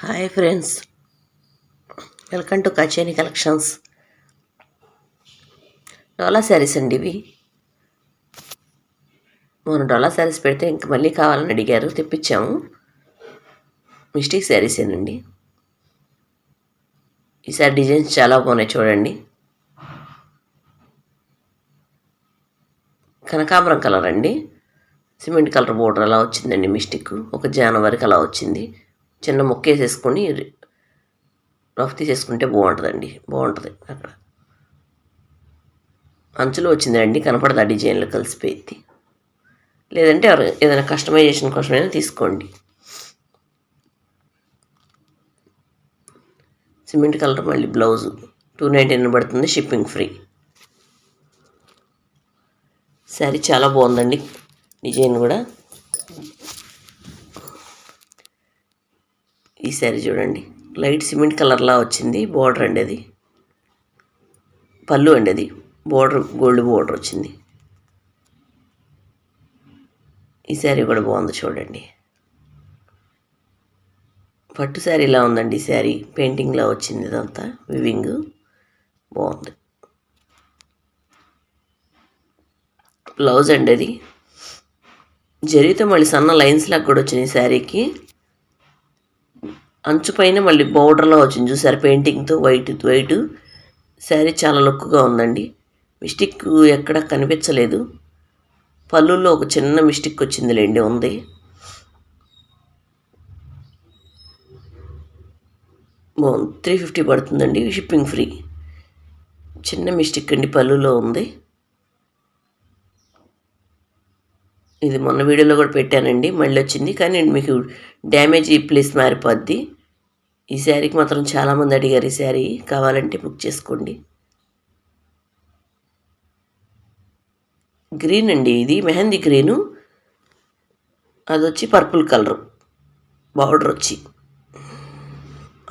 Hi friends, welcome to Kacheni collections. Dola saris అండి ఇవి. మనం డోలా శారీస్ పెడితే ఇంక మళ్ళీ కావాలని అడిగారు, తెప్పించాము. మిస్టేక్ శారీసేనండి. ఈసారి డిజైన్స్ చాలా బాగున్నాయి చూడండి. కనకాంబరం కలర్ అండి, సిమెంట్ కలర్ బోర్డర్ అలా వచ్చిందండి. మిస్టేక్ ఒక జానవరికి అలా వచ్చింది. చిన్న ముక్క వేసేసుకొని రఫ్ తీసేసుకుంటే బాగుంటుంది. అక్కడ అంచులో వచ్చిందండి, కనపడదు ఆ డిజైన్లో కలిసిపోయింది. లేదంటే ఏదైనా కస్టమైజేషన్ కోసమైనా తీసుకోండి. సిమెంట్ కలర్, మళ్ళీ బ్లౌజు 299 పడుతుంది, షిప్పింగ్ ఫ్రీ. శారీ చాలా బాగుందండి, డిజైన్ కూడా. ఈ శారీ చూడండి, లైట్ సిమెంట్ కలర్లా వచ్చింది. బోర్డర్ అండి అది, పళ్ళు అండి అది. బోర్డర్ గోల్డ్ బోర్డర్ వచ్చింది. ఈ శారీ కూడా బాగుంది చూడండి. పట్టు శారీలా ఉందండి. ఈ శారీ పెయింటింగ్లా వచ్చింది, ఇదంతా వివింగ్ బాగుంది. బ్లౌజ్ అండి అది, జరీతో మళ్ళీ సన్న లైన్స్ లాగా కూడా వచ్చింది. శారీకి అంచు పైన మళ్ళీ బోర్డర్లో వచ్చింది చూసారు, పెయింటింగ్తో వైట్. శారీ చాలా లుక్గా ఉందండి. మిస్టేక్ ఎక్కడ కనిపించలేదు. పళ్ళులో ఒక చిన్న మిస్టేక్ వచ్చిందిలేండి, ఉంది. బాగుంది. 350 పడుతుందండి, షిప్పింగ్ ఫ్రీ. చిన్న మిస్టేక్ అండి, పళ్ళులో ఉంది. ఇది మొన్న వీడియోలో కూడా పెట్టానండి, మళ్ళీ వచ్చింది. కానీ మీకు డ్యామేజ్ ప్లేస్ మారిపోద్ది. ఈ శారీకి మాత్రం చాలామంది అడిగారు. ఈ శారీ కావాలంటే బుక్ చేసుకోండి. గ్రీన్ అండి ఇది, మెహందీ గ్రీను. అది వచ్చి పర్పుల్ కలరు, బార్డర్ వచ్చి.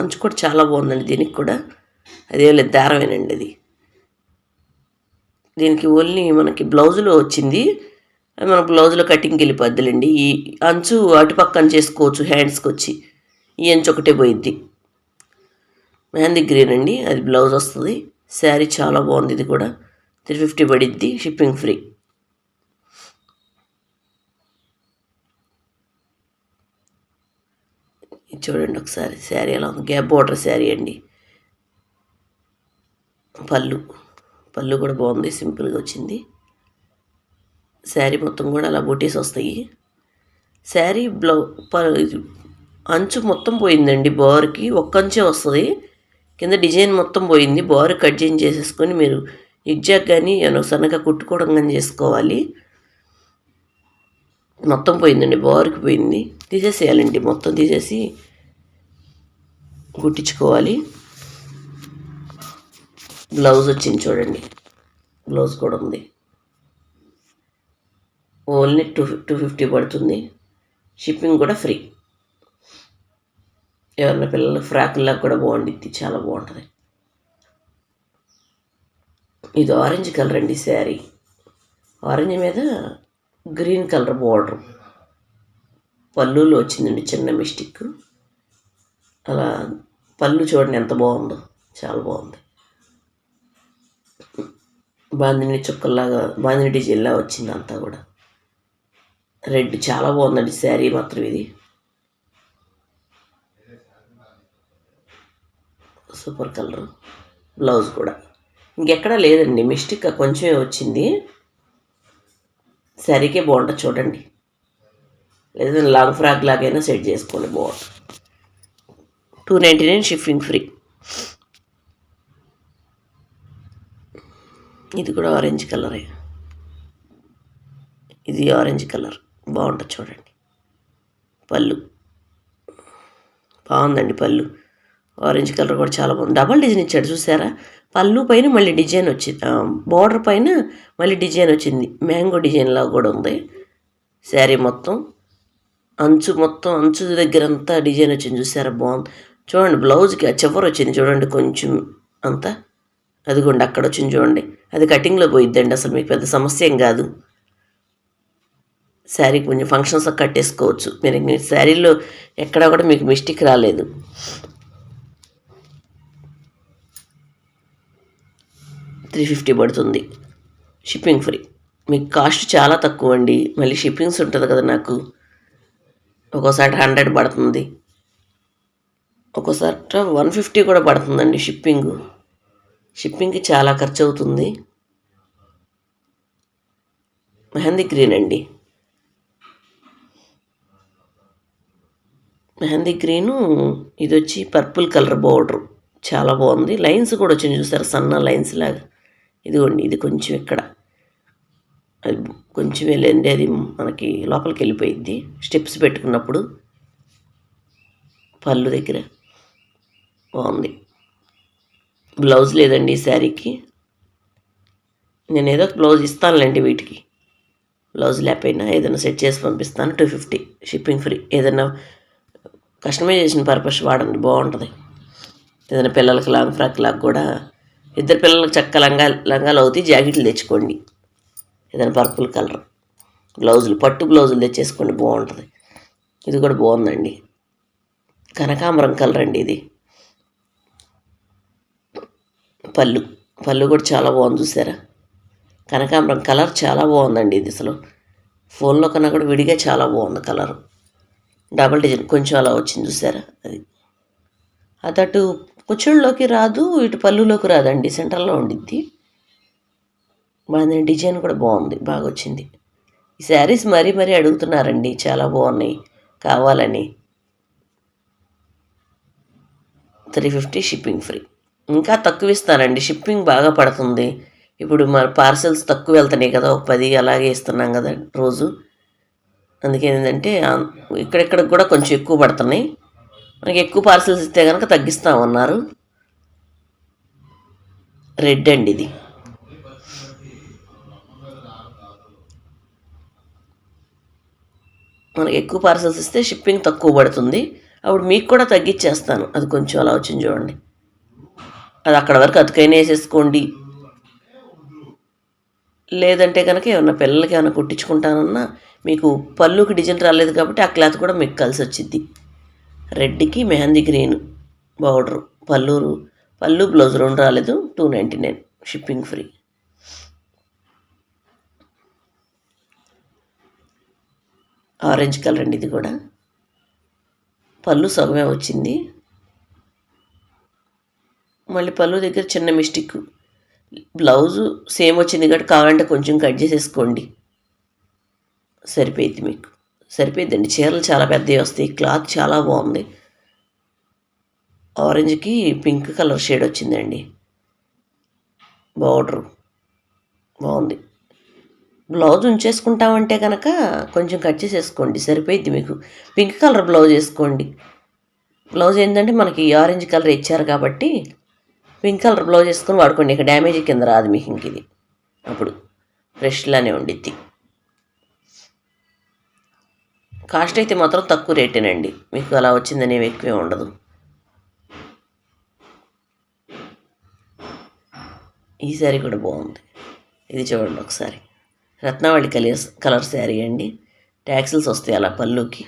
అంచు కూడా చాలా బాగుందండి దీనికి కూడా. అదే లేదు, దారమేనండి అది. దీనికి ఓన్లీ మనకి బ్లౌజులో వచ్చింది. అది మన బ్లౌజ్లో కటింగ్కి వెళ్ళిపోద్దులండి. ఈ అంచు అటుపక్కన చేసుకోవచ్చు, హ్యాండ్స్కి వచ్చి. ఈ అంచు ఒకటే పోయిద్ది. మెహందీ గ్రీన్ అండి, అది బ్లౌజ్ వస్తుంది. శారీ చాలా బాగుంది. ఇది కూడా 350 పడిద్ది, షిప్పింగ్ ఫ్రీ. చూడండి ఒకసారి శారీ ఎలా ఉంది. గ్యాప్ బోర్డర్ శారీ అండి. పళ్ళు కూడా బాగుంది, సింపుల్గా వచ్చింది. శారీ మొత్తం కూడా అలా బొటీస్ వస్తాయి. శారీ అంచు మొత్తం పోయిందండి. బార్కి ఒక్క అంచే వస్తుంది, కింద డిజైన్ మొత్తం పోయింది. బార్ కట్ చేసేసుకొని మీరు ఎగ్జాక్ట్ కానీ సన్నగా కుట్టుకోవడం కానీ చేసుకోవాలి. మొత్తం పోయిందండి, బార్కి పోయింది. తీసేసేయాలండి, మొత్తం తీసేసి కుట్టించుకోవాలి. బ్లౌజ్ వచ్చింది చూడండి, బ్లౌజ్ కూడా ఉంది. ఓన్లీ 250 పడుతుంది, షిప్పింగ్ కూడా ఫ్రీ. ఎవరైనా పిల్లల ఫ్రాక్లాగా కూడా బాగుండిద్ది, చాలా బాగుంటుంది. ఇది ఆరెంజ్ కలర్ అండి శారీ. ఆరెంజ్ మీద గ్రీన్ కలర్ బోర్డర్. పళ్ళులో వచ్చిందండి చిన్న మిస్టేక్. అలా పళ్ళు చూడండి ఎంత బాగుందో, చాలా బాగుంది. బాందిని చుక్కల్లాగా, బాందిని డిజైన్లా వచ్చింది అంతా కూడా. రెడ్ చాలా బాగుందండి శారీ మాత్రం. ఇది సూపర్ కలర్. బ్లౌజ్ కూడా ఇంకెక్కడా లేదండి, మిస్టేక్ కొంచెమే వచ్చింది. శారీకే బాగుంటుంది చూడండి. లేదా లాంగ్ ఫ్రాక్ లాగైనా సెట్ చేసుకోండి, బాగుంటుంది. 299 షిప్పింగ్ ఫ్రీ. ఇది కూడా ఆరెంజ్ కలరే. ఇది ఆరెంజ్ కలర్ బాగుంటుంది చూడండి. పళ్ళు బాగుందండి, పళ్ళు ఆరెంజ్ కలర్ కూడా చాలా బాగుంది. డబల్ డిజైన్ ఇచ్చాడు చూసారా. పళ్ళు పైన మళ్ళీ డిజైన్ వచ్చింది, బార్డర్ పైన మళ్ళీ డిజైన్ వచ్చింది. మ్యాంగో డిజైన్లా కూడా ఉంది. శారీ మొత్తం అంచు దగ్గర అంతా డిజైన్ వచ్చింది చూసారా, బాగుంది చూడండి. బ్లౌజ్కి ఆ చివరి వచ్చింది చూడండి, కొంచెం అంతా అదిగోండి అక్కడ వచ్చింది చూడండి. అది కటింగ్లో పోయిద్దండి, అసలు మీకు పెద్ద సమస్య ఏం కాదు. శారీ కొంచెం ఫంక్షన్స్ కట్టేసుకోవచ్చు. మీరు శారీలో ఎక్కడా కూడా మీకు మిస్టేక్ రాలేదు. $350 పడుతుంది, షిప్పింగ్ ఫ్రీ. మీకు కాస్ట్ చాలా తక్కువ అండి. మళ్ళీ షిప్పింగ్స్ ఉంటుంది కదా, నాకు ఒక్కోసారి 100 పడుతుంది, ఒక్కోసారి 150 కూడా పడుతుందండి. షిప్పింగ్కి చాలా ఖర్చు అవుతుంది. మెహందీ గ్రీన్ అండి, మెహందీ గ్రీను. ఇది వచ్చి పర్పుల్ కలర్ బార్డర్, చాలా బాగుంది. లైన్స్ కూడా వచ్చింది చూసారు, సన్న లైన్స్ లాగా. ఇదిగోండి, ఇది కొంచెం ఇక్కడ అది కొంచెం వెళ్ళండి, అది మనకి లోపలికి వెళ్ళిపోయింది స్టెప్స్ పెట్టుకున్నప్పుడు. పళ్ళు దగ్గర బాగుంది. బ్లౌజ్ లేదండి ఈ శారీకి. నేను ఏదో ఒక బ్లౌజ్ ఇస్తానులేండి వీటికి. బ్లౌజ్ లేకపోయినా ఏదైనా సెట్ చేసి పంపిస్తాను. 250 షిప్పింగ్ ఫ్రీ. ఏదైనా కస్టమైజేషన్ పర్పస్ వాడండి, బాగుంటుంది. ఏదైనా పిల్లలకి లాంగ్ ఫ్రాక్ లాగా కూడా, ఇద్దరు పిల్లలకు చక్క లంగాలు అవుతాయి. జాకెట్లు తెచ్చుకోండి, ఏదైనా పర్పుల్ కలర్ బ్లౌజులు, పట్టు బ్లౌజులు తెచ్చేసుకోండి, బాగుంటుంది. ఇది కూడా బాగుందండి, కనకాంబరం కలర్ అండి ఇది. పళ్ళు కూడా చాలా బాగుంది చూసారా, కనకాంబరం కలర్ చాలా బాగుందండి. ఇది అసలు ఫోన్లో కన్నా కూడా విడిగా చాలా బాగుంది కలర్. డబల్ డిజైన్ కొంచెం అలా వచ్చింది చూసారా, అది అటు కుచ్చుళ్ళలోకి రాదు, ఇటు పళ్ళులోకి రాదండి, సెంటర్లో ఉండిద్ది. బాగుంది, డిజైన్ కూడా బాగుంది, బాగా వచ్చింది. ఈ శారీస్ మరీ అడుగుతున్నారండి, చాలా బాగున్నాయి కావాలని. 350 షిప్పింగ్ ఫ్రీ. ఇంకా తక్కువ ఇస్తానండి, షిప్పింగ్ బాగా పడుతుంది. ఇప్పుడు మన పార్సెల్స్ తక్కువ వెళ్తున్నాయి కదా, ఒక 10 అలాగే ఇస్తున్నాం కదా రోజు. అందుకే ఏంటంటే ఇక్కడిక్కడికి కూడా కొంచెం ఎక్కువ పడుతున్నాయి. మనకి ఎక్కువ పార్సెల్స్ ఇస్తే కనుక తగ్గిస్తామన్నారు. రెడ్ అండి ఇది, మనకి ఎక్కువ పార్సల్స్ ఇస్తే షిప్పింగ్ తక్కువ పడుతుంది. అప్పుడు మీకు కూడా తగ్గించేస్తాను. అది కొంచెం అలా వచ్చింది చూడండి, అది అక్కడ వరకు అతుకైనా వేసేసుకోండి. లేదంటే కనుక ఏమన్నా పిల్లలకి ఏమైనా కుట్టించుకుంటానన్నా, మీకు పళ్ళుకి డిజైన్ రాలేదు కాబట్టి ఆ క్లాత్ కూడా మీకు కలిసి వచ్చింది. రెడ్కి మెహందీ గ్రీన్ బార్డరు, పళ్ళు బ్లౌజ్ 2 రాలేదు. 299 షిప్పింగ్ ఫ్రీ. ఆరెంజ్ కలర్ అండి, ఇది కూడా పళ్ళు సగమే వచ్చింది. మళ్ళీ పళ్ళు దగ్గర చిన్న మిస్టేక్, బ్లౌజు సేమ్ వచ్చింది కాబట్టి కావాలంటే కొంచెం కట్ చేసేసుకోండి, సరిపోయింది. మీకు సరిపోయిద్దండి. చీరలు చాలా పెద్దవి వస్తాయి, క్లాత్ చాలా బాగుంది. ఆరెంజ్కి పింక్ కలర్ షేడ్ వచ్చిందండి, బార్డరు బాగుంది. బ్లౌజ్ ఉంచేసుకుంటామంటే కనుక కొంచెం కట్ చేసేసుకోండి, సరిపోయిద్ది మీకు. పింక్ కలర్ బ్లౌజ్ వేసుకోండి. బ్లౌజ్ ఏంటంటే మనకి ఆరెంజ్ కలర్ ఇచ్చారు కాబట్టి పింక్ కలర్ బ్లౌజ్ వేసుకొని వాడుకోండి. ఇక డ్యామేజ్ కింద రాదు మీకు ఇంక ఇది, అప్పుడు ఫ్రెష్లానే ఉండిద్ది. కాస్ట్ అయితే మాత్రం తక్కువ రేటేనండి, మీకు అలా వచ్చిందని ఎక్కువే ఉండదు. ఈ శారీ కూడా బాగుంది, ఇది చూడండి ఒకసారి. రత్నావళి కలర్ శారీ అండి, ట్యాక్సిల్స్ వస్తాయి అలా పళ్ళుకి.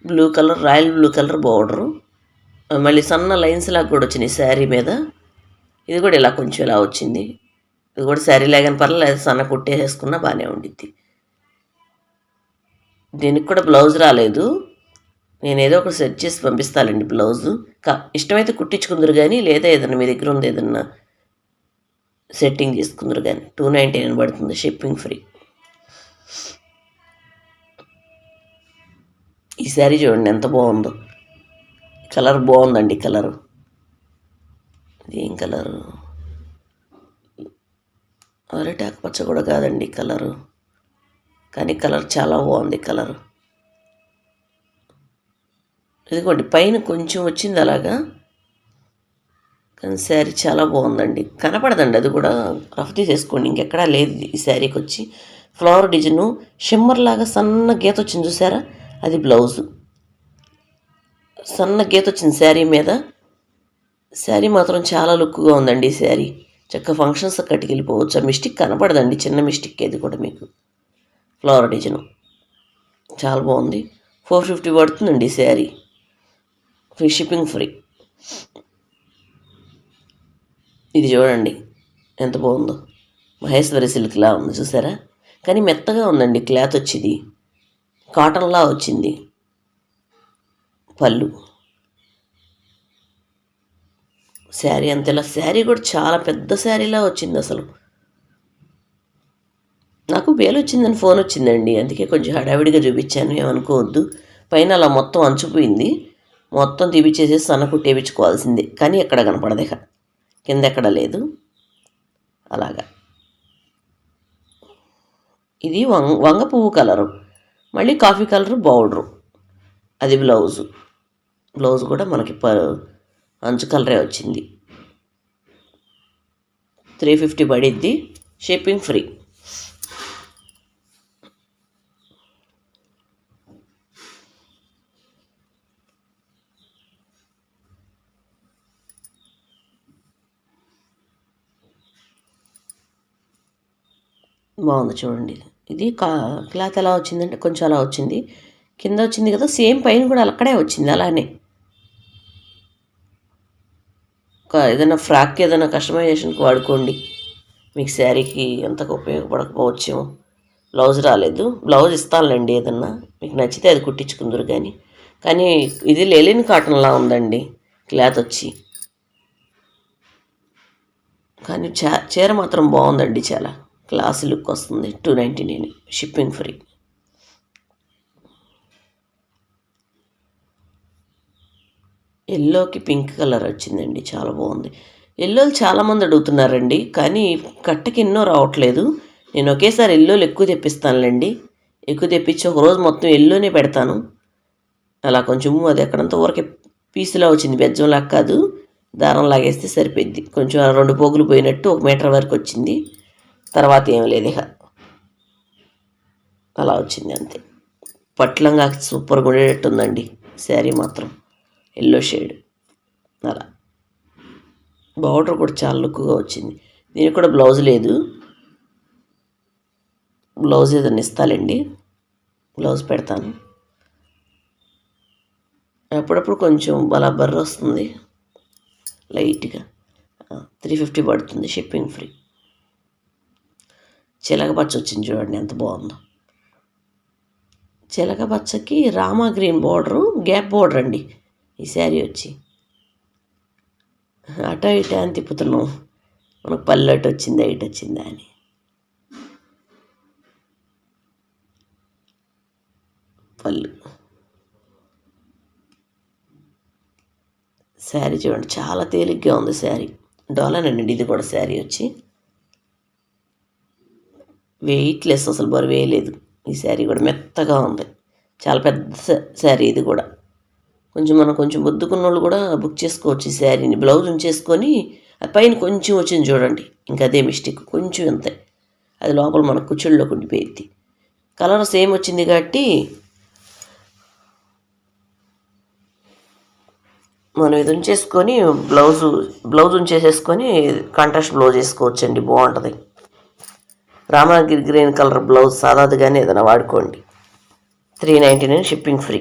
Blue colour, royal blue colour border, మళ్ళీ సన్న లైన్స్ లాగా కూడా వచ్చినాయి శారీ మీద. ఇది కూడా ఇలా కొంచెం ఇలా వచ్చింది. ఇది కూడా శారీ లాగానే పర్లేదు, సన్న కుట్టేసేసుకున్నా బాగానే ఉండిద్ది. దీనికి కూడా బ్లౌజ్ రాలేదు, నేను ఏదో ఒకటి సెట్ చేసి పంపిస్తానండి బ్లౌజు. ఇష్టమైతే కుట్టించుకుందరు కానీ, లేదా ఏదన్నా మీ దగ్గర ఉంది ఏదన్నా సెట్టింగ్ చేసుకుందరు కానీ. 299 పడుతుంది, షిప్పింగ్ ఫ్రీ. ఈ శారీ చూడండి ఎంత బాగుందో, కలర్ బాగుందండి. కలరు ఇది ఏం కలరు, అరటాకు పచ్చ కూడా కాదండి కలరు, కానీ కలర్ చాలా బాగుంది కలరు. ఇదిగోండి పైన కొంచెం వచ్చింది అలాగా, కానీ శారీ చాలా బాగుందండి. కనపడదండి, అది కూడా రఫ్ తీసేసుకోండి, ఇంకెక్కడా లేదు. ఈ శారీకి వచ్చి ఫ్లవర్ డిజైను షిమ్మర్ లాగా సన్న గీత వచ్చింది చూసారా, అది బ్లౌజు. సన్న గీత వచ్చింది శారీ మీద. శారీ మాత్రం చాలా లుక్గా ఉందండి ఈ శారీ. చక్కగా ఫంక్షన్స్ కట్టుకెళ్ళిపోవచ్చు. ఆ మిస్టేక్ కనపడదండి, చిన్న మిస్టేక్. ఇది కూడా మీకు ఫ్లవర్ డిజైన్ చాలా బాగుంది. 450 పడుతుందండి ఈ శారీ, ఫ్రీ షిప్పింగ్ ఫ్రీ. ఇది చూడండి ఎంత బాగుందో, మహేశ్వరి సిల్క్లా ఉంది చూసారా, కానీ మెత్తగా ఉందండి క్లాత్ వచ్చింది, కాటన్లా వచ్చింది. పళ్ళు శారీ అంతేలా, శారీ కూడా చాలా పెద్ద శారీలా వచ్చింది. అసలు నాకు బేలు వచ్చిందని ఫోన్ వచ్చిందండి, అందుకే కొంచెం హడావిడిగా చూపించాను, ఏమనుకోవద్దు. పైన అలా మొత్తం అంచుపోయింది, మొత్తం తీపిచ్చేసేసి సన్నకు టేపించుకోవాల్సిందే, కానీ ఎక్కడ కనపడదే, కింద ఎక్కడ లేదు. అలాగా ఇది వంగ పువ్వు కలరు, మళ్ళీ కాఫీ కలరు బార్డరు, అది బ్లౌజ్ కూడా మనకి అంచు కలరే వచ్చింది. 350 పడిద్ది, షిప్పింగ్ ఫ్రీ. బాగుంది చూడండి. ఇది క్లాత్ ఎలా వచ్చిందంటే కొంచెం అలా వచ్చింది, కింద వచ్చింది కదా, సేమ్ పైన కూడా అక్కడే వచ్చింది అలానే. ఏదైనా ఫ్రాక్ ఏదైనా కస్టమైజేషన్కి వాడుకోండి, మీకు శారీకి అంతగా ఉపయోగపడకపోవచ్చేమో. బ్లౌజ్ రాలేదు, బ్లౌజ్ ఇస్తానులేండి, ఏదన్నా మీకు నచ్చితే అది కుట్టించుకుందరు. కానీ ఇది లెలిన్ కాటన్లా ఉందండి క్లాత్ వచ్చి, కానీ చీర మాత్రం బాగుందండి, చాలా క్లాస్ లుక్ వస్తుంది. 299 షిప్పింగ్ ఫ్రీ. ఎల్లోకి పింక్ కలర్ వచ్చిందండి, చాలా బాగుంది. ఎల్లోలు చాలామంది అడుగుతున్నారండి, కానీ కట్టకి ఎన్నో రావట్లేదు. నేను ఒకేసారి ఎల్లోలు ఎక్కువ తెప్పిస్తానులేండి, ఎక్కువ తెప్పించి ఒకరోజు మొత్తం ఎల్లోనే పెడతాను. అలా కొంచెము అది ఎక్కడంతా ఊరకే పీసులా వచ్చింది, బెజ్జంలా కాదు, దారం లాగేస్తే సరిపోద్ది. కొంచెం 2 పోగులు పోయినట్టు 1 మీటర్ వరకు వచ్చింది, తర్వాత ఏం లేదు ఇక, అలా వచ్చింది అంతే. పట్లంగా సూపర్గా ఉండేటట్టుందండి శారీ మాత్రం, ఎల్లో షేడ్. అలా బార్డర్ కూడా చాలా లుక్గా వచ్చింది. దీనికి కూడా బ్లౌజ్ లేదు, బ్లౌజ్ ఏదైనా ఇస్తాలేండి, బ్లౌజ్ పెడతాను. అప్పుడప్పుడు కొంచెం అలా బర్ర వస్తుంది లైట్గా. 350 పడుతుంది, షిప్పింగ్ ఫ్రీ. చిలకపచ్చ వచ్చింది చూడండి ఎంత బాగుందో. చిలకపచ్చకి Rama green border, gap border అండి ఈ శారీ వచ్చి. అటో ఇటో అని తిప్పుతున్నాం, మనకు పళ్ళు అటు వచ్చిందా ఇటు వచ్చిందా అని. పళ్ళు శారీ చూడండి చాలా తేలిగ్గా ఉంది శారీ, డోలానండి ఇది కూడా. శారీ వచ్చి వెయిట్లెస్, అసలు బరువు వేయలేదు. ఈ శారీ కూడా మెత్తగా ఉంది, చాలా పెద్ద శారీ ఇది కూడా. కొంచెం బొద్దుకున్న వాళ్ళు కూడా బుక్ చేసుకోవచ్చు ఈ శారీని. బ్లౌజ్ ఉంచేసుకొని పైన కొంచెం వచ్చింది చూడండి, ఇంకా అదే మిస్టేక్, కొంచెం అంతే, అది లోపల మనకు కుచ్చుళ్ళలో ఉండిపోయింది. కలర్ సేమ్ వచ్చింది కాబట్టి మనం ఇది ఉంచేసుకొని బ్లౌజ్ ఉంచేసేసుకొని కాంట్రాస్ట్ బ్లౌజ్ వేసుకోవచ్చండి, బాగుంటుంది. రామగిరి గ్రీన్ కలర్ బ్లౌజ్ సాదాదిగానే ఏదైనా వాడుకోండి. 399 షిప్పింగ్ ఫ్రీ.